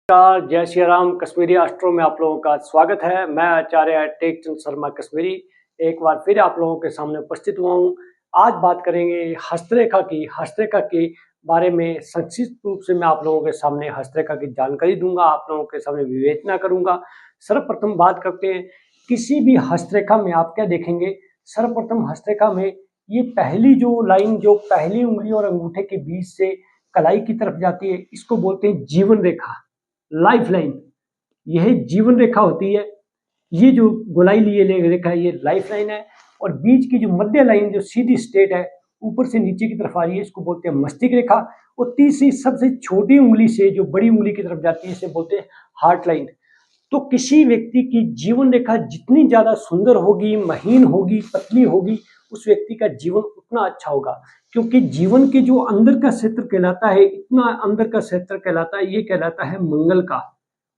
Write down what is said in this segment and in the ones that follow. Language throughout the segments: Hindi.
नमस्कार, जय श्री राम। कश्मीरी एस्ट्रो में आप लोगों का स्वागत है। मैं आचार्य टेकचंद शर्मा कश्मीरी एक बार फिर आप लोगों के सामने उपस्थित हुआ हूँ। आज बात करेंगे हस्तरेखा की। हस्तरेखा के बारे में संक्षिप्त रूप से मैं आप लोगों के सामने हस्तरेखा की जानकारी दूंगा, आप लोगों के सामने विवेचना करूंगा। सर्वप्रथम बात करते हैं, किसी भी हस्तरेखा में आप क्या देखेंगे। सर्वप्रथम हस्तरेखा में ये पहली जो लाइन, जो पहली उंगली और अंगूठे के बीच से कलाई की तरफ जाती है, इसको बोलते हैं जीवन रेखा, लाइफ लाइन। यह जीवन रेखा होती है। ये जो गोलाई लिए रेखा है, ये लाइफ लाइन है। और बीच की जो मध्य लाइन, जो सीधी स्ट्रेट है, ऊपर से नीचे की तरफ आ रही है, इसको बोलते हैं मस्तिष्क रेखा। और तीसरी सबसे छोटी उंगली से जो बड़ी उंगली की तरफ जाती है, इसे बोलते हैं हार्ट लाइन। तो किसी व्यक्ति की जीवन रेखा जितनी ज्यादा सुंदर होगी, महीन होगी, पतली होगी, उस व्यक्ति का जीवन उतना अच्छा होगा। क्योंकि जीवन के जो अंदर का क्षेत्र कहलाता है, इतना अंदर का क्षेत्र कहलाता है, ये कहलाता है मंगल का।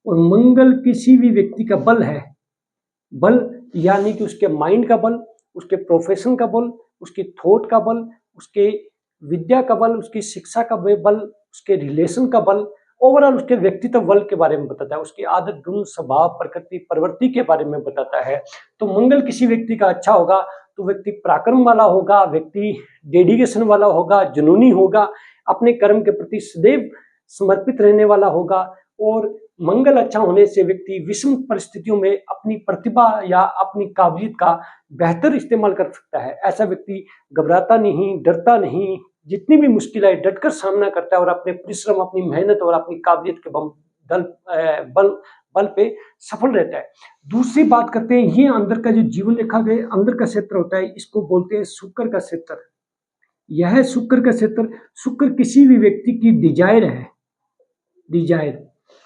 और मंगल किसी भी व्यक्ति का बल है। बल यानी कि उसके माइंड का बल, उसके प्रोफेशन का बल, उसकी थॉट का बल, उसके विद्या का बल, उसकी शिक्षा का बल, उसके रिलेशन का बल, ओवरऑल उसके व्यक्तित्व बल के बारे में बताता है। उसकी आदत, गुण, स्वभाव, प्रकृति, प्रवृत्ति के बारे में बताता है। तो मंगल किसी व्यक्ति का अच्छा होगा तो व्यक्ति पराक्रम वाला होगा, व्यक्ति डेडिकेशन वाला होगा, जुनूनी होगा, अपने कर्म के प्रति सदैव समर्पित रहने वाला होगा। और मंगल अच्छा होने से व्यक्ति विषम परिस्थितियों में अपनी प्रतिभा या अपनी काबिलियत का बेहतर इस्तेमाल कर सकता है। ऐसा व्यक्ति घबराता नहीं, डरता नहीं, जितनी भी मुश्किल है डटकर सामना करता है और अपने परिश्रम, अपनी मेहनत और अपनी काबिलियत के बल पे सफल रहता है। दूसरी बात करते हैं, ये अंदर का जो जीवन रेखा के अंदर का क्षेत्र होता है, इसको बोलते हैं शुक्र का क्षेत्र। यह शुक्र का क्षेत्र, शुक्र किसी भी व्यक्ति की डिजायर है। डिजायर,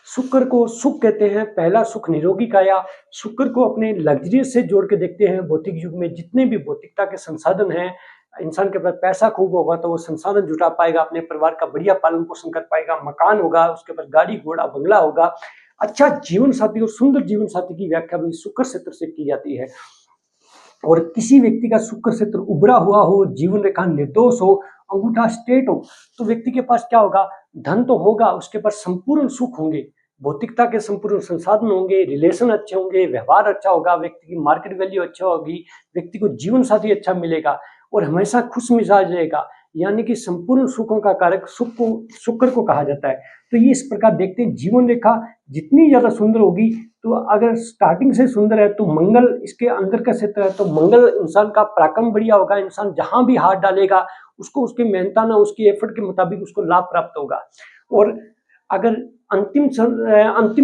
शुक्र को सुख कहते हैं। पहला सुख निरोगी काया। शुक्र को अपने लग्जरियस से जोड़ के देखते हैं। भौतिक युग में जितने भी भौतिकता के संसाधन हैं, इंसान के पास पैसा खूब होगा तो वो संसाधन जुटा पाएगा, अपने परिवार का बढ़िया पालन पोषण कर पाएगा, मकान होगा, उसके पास गाड़ी घोड़ा बंगला होगा, अच्छा जीवन साथी और सुंदर जीवन साथी की व्याख्या भी शुक्र क्षेत्र से की जाती है। और किसी व्यक्ति का शुक्र क्षेत्र उभरा हुआ हो, जीवन रेखा निर्दोष हो, अंगूठा स्ट्रेट हो, तो व्यक्ति के पास क्या होगा, धन तो होगा, उसके पास संपूर्ण सुख होंगे, भौतिकता के संपूर्ण संसाधन होंगे, रिलेशन अच्छे होंगे, व्यवहार अच्छा होगा, व्यक्ति की मार्केट वैल्यू अच्छा होगी, व्यक्ति को जीवन साथी अच्छा मिलेगा और हमेशा खुश मिजाज रहेगा। यानी कि संपूर्ण सुखों का कारक शुक्र को कहा जाता है। तो ये इस प्रकार देखते हैं, जीवन रेखा जितनी ज्यादा सुंदर होगी, तो अगर स्टार्टिंग से सुंदर है तो मंगल इसके अंदर का क्षेत्र है, तो मंगल इंसान का पराक्रम बढ़िया होगा। इंसान जहां भी हाथ डालेगा उसको उसकी मेहनताना, उसकी एफर्ट के मुताबिक उसको लाभ प्राप्त होगा। और अगर अंतिम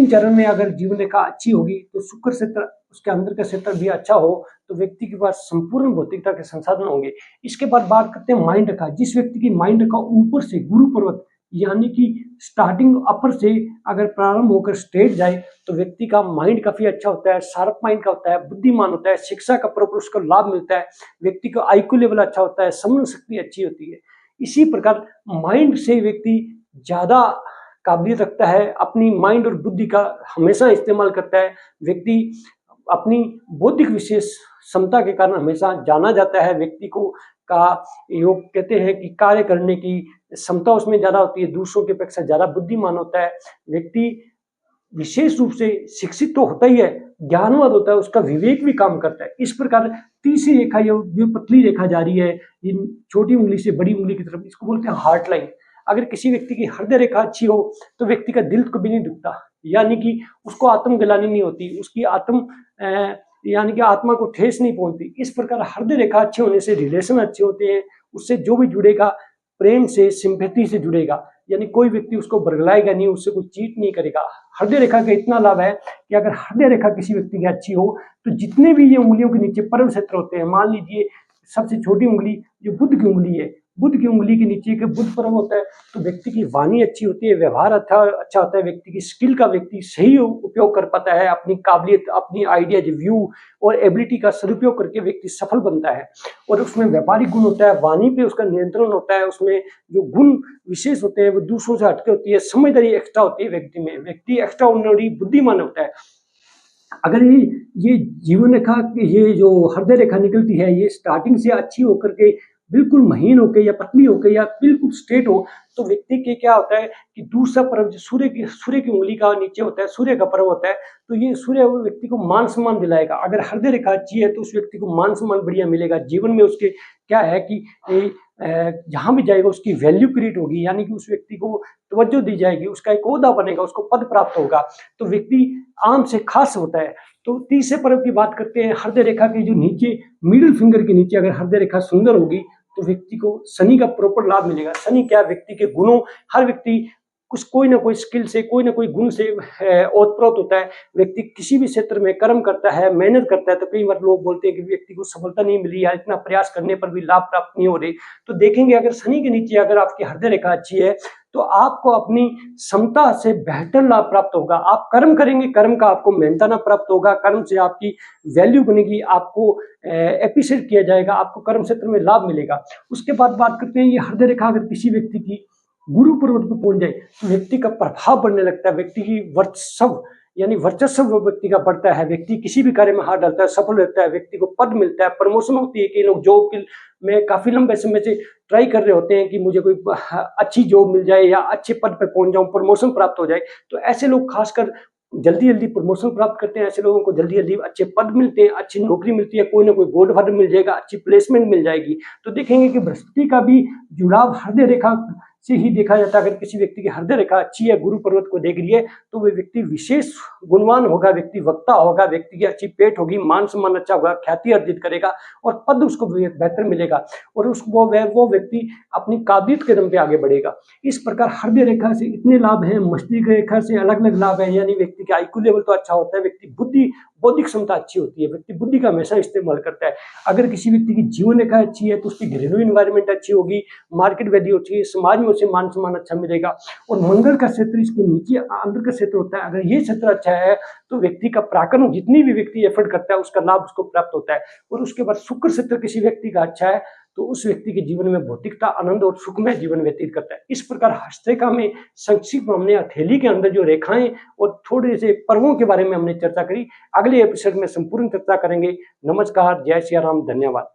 चरण में अगर जीवन रेखा अच्छी होगी तो शुक्र क्षेत्र, उसके अंदर का क्षेत्र भी अच्छा हो, तो व्यक्ति के पास संपूर्ण भौतिकता के संसाधन होंगे। इसके बाद बात करते हैं माइंड रेखा। जिस व्यक्ति की माइंड रेखा ऊपर से गुरु पर्वत यानी कि स्टार्टिंग अपर से अगर प्रारंभ होकर स्ट्रेट जाए, तो व्यक्ति का माइंड काफी अच्छा होता है, शार्प माइंड का होता है, बुद्धिमान होता है, शिक्षा का प्रॉपर उसको लाभ मिलता है, व्यक्ति का आईक्यू लेवल अच्छा होता है, समझ शक्ति अच्छी होती है। इसी प्रकार माइंड से व्यक्ति ज्यादा काबिलियत रखता है, अपनी माइंड और बुद्धि का हमेशा इस्तेमाल करता है। व्यक्ति अपनी बौद्धिक विशेष क्षमता के कारण हमेशा जाना जाता है। व्यक्ति को का योग कहते हैं कि कार्य करने की क्षमता उसमें ज्यादा होती है, दूसरों की अपेक्षा ज्यादा बुद्धिमान होता है। व्यक्ति विशेष रूप से शिक्षित तो होता ही है, ज्ञानवान होता है, उसका विवेक भी काम करता है। इस प्रकार तीसरी रेखा, ये पतली रेखा जा रही है इन छोटी उंगली से बड़ी उंगली की तरफ, इसको बोलते हैं हार्ट लाइन। अगर किसी व्यक्ति की हृदय रेखा अच्छी हो तो व्यक्ति का दिल कभी नहीं दुखता, यानी कि उसको आत्मग्लानि नहीं होती, उसकी यानी कि आत्मा को ठेस नहीं पहुंचती। इस प्रकार हृदय रेखा अच्छे होने से रिलेशन अच्छे होते हैं, उससे जो भी जुड़ेगा प्रेम से, सिंपैथी से जुड़ेगा, यानी कोई व्यक्ति उसको बरगलाएगा नहीं, उससे कोई चीट नहीं करेगा। हृदय रेखा का इतना लाभ है कि अगर हृदय रेखा किसी व्यक्ति की अच्छी हो तो जितने भी ये उंगलियों के नीचे पर्व क्षेत्र होते हैं, मान लीजिए सबसे छोटी उंगली जो बुध की उंगली है, बुध की उंगली के नीचे के बुध पर्व होता है, तो व्यक्ति की वाणी अच्छी होती है, व्यवहार अच्छा होता है, व्यक्ति की स्किल का व्यक्ति सही उपयोग कर पाता है, अपनी काबिलियत, अपनी आइडियाज, व्यू और एबिलिटी का सदुपयोग करके व्यक्ति सफल बनता है। और उसमें व्यापारिक गुण होता है, वाणी पे उसका नियंत्रण होता है, उसमें जो गुण विशेष होते हैं वो दूसरों से हटके होती है, समझदारी एक्स्ट्रा होती है व्यक्ति में, व्यक्ति एक्स्ट्रा ऑर्डिनरी बुद्धिमान होता है। अगर ये जीवन रेखा, ये जो हृदय रेखा निकलती है, ये स्टार्टिंग से अच्छी होकर के बिल्कुल महीन होकर या पतली होकर या बिल्कुल स्ट्रेट हो, तो व्यक्ति के क्या होता है कि दूसरा पर्व जो सूर्य की उंगली का नीचे होता है, सूर्य का पर्व होता है, तो ये सूर्य वो व्यक्ति को मान सम्मान दिलाएगा। अगर हृदय रेखा अच्छी है तो उस व्यक्ति को मान सम्मान बढ़िया मिलेगा। जीवन में उसके क्या है कि जहाँ भी जाएगा उसकी वैल्यू क्रिएट होगी, यानी कि उस व्यक्ति को तवज्जो दी जाएगी, उसका एक ओहदा बनेगा, उसको पद प्राप्त होगा, तो व्यक्ति आम से खास होता है। तो तीसरे पर्व की बात करते हैं, हृदय रेखा के जो नीचे मिडिल फिंगर के नीचे अगर हृदय रेखा सुंदर होगी तो व्यक्ति को शनि का प्रॉपर लाभ मिलेगा। शनि क्या, व्यक्ति के गुणों, हर व्यक्ति कुछ कोई ना कोई स्किल से, कोई ना कोई गुण से ओतप्रोत होता है। व्यक्ति किसी भी क्षेत्र में कर्म करता है, मेहनत करता है, तो कई बार लोग बोलते हैं कि व्यक्ति को सफलता नहीं मिली या इतना प्रयास करने पर भी लाभ प्राप्त नहीं हो रही। तो देखेंगे अगर शनि के नीचे अगर आपकी हृदय रेखा अच्छी है तो आपको अपनी क्षमता से बेहतर लाभ प्राप्त होगा। आप कर्म करेंगे, कर्म का आपको मेहनताना प्राप्त होगा, कर्म से आपकी वैल्यू बनेगी, आपको एप्रिशिएट किया जाएगा, आपको कर्म क्षेत्र में लाभ मिलेगा। उसके बाद बात करते हैं, ये हृदय रेखा अगर किसी व्यक्ति की गुरु पर्वत पर पहुंच जाए तो व्यक्ति का प्रभाव बढ़ने लगता है, व्यक्ति की वर्चस्व व्यक्ति का बढ़ता है, व्यक्ति किसी भी कार्य में हाथ डालता है, सफल रहता है, व्यक्ति को पद मिलता है, प्रमोशन होती है। कई लोग जॉब में काफी लंबे समय से ट्राई कर रहे होते हैं कि मुझे कोई अच्छी जॉब मिल जाए या अच्छे पद पर पहुंच जाऊं, प्रमोशन प्राप्त हो जाए, तो ऐसे लोग खासकर जल्दी जल्दी प्रमोशन प्राप्त करते हैं। ऐसे लोगों को जल्दी जल्दी अच्छे पद मिलते हैं, अच्छी नौकरी मिलती है, कोई ना कोई गोल्ड फंड मिल जाएगा, अच्छी प्लेसमेंट मिल जाएगी। तो देखेंगे कि बृहस्पति का भी जुड़ाव हृदय रेखा से ही देखा जाता है। अगर किसी व्यक्ति की हृदय रेखा अच्छी है, गुरु पर्वत को देख रही है, तो वह व्यक्ति विशेष गुणवान होगा, व्यक्ति वक्ता होगा, व्यक्ति की अच्छी पेट होगी, मान सम्मान अच्छा होगा, ख्याति अर्जित करेगा और पद उसको बेहतर मिलेगा और वो व्यक्ति अपनी काबिलियत के दम पे आगे बढ़ेगा। इस प्रकार हृदय रेखा से इतने लाभ हैं, मस्तिष्क रेखा से अलग अलग लाभ है, यानी व्यक्ति का आईक्यू लेवल तो अच्छा होता है, व्यक्ति बौद्धिक क्षमता अच्छी होती है, व्यक्ति बुद्धि का हमेशा इस्तेमाल करता है। अगर किसी व्यक्ति की जीवन रेखा अच्छी है तो उसकी घरेलू इन्वायरमेंट अच्छी होगी, मार्केट वैल्यू अच्छी है, समाज में उसे मान सम्मान अच्छा मिलेगा। और मंगल का क्षेत्र इसके नीचे अंदर का क्षेत्र होता है, अगर ये क्षेत्र अच्छा है तो व्यक्ति का पराक्रम, जितनी भी व्यक्ति एफर्ट करता है उसका लाभ उसको प्राप्त होता है। और उसके बाद शुक्र क्षेत्र किसी व्यक्ति का अच्छा है तो उस व्यक्ति के जीवन में भौतिकता, आनंद और सुखमय जीवन व्यतीत करता है। इस प्रकार हस्तरेखा में संक्षिप्त हमने हथेली के अंदर जो रेखाएं और थोड़े से पर्वों के बारे में हमने चर्चा करी। अगले एपिसोड में संपूर्ण चर्चा करेंगे। नमस्कार, जय सिया राम, धन्यवाद।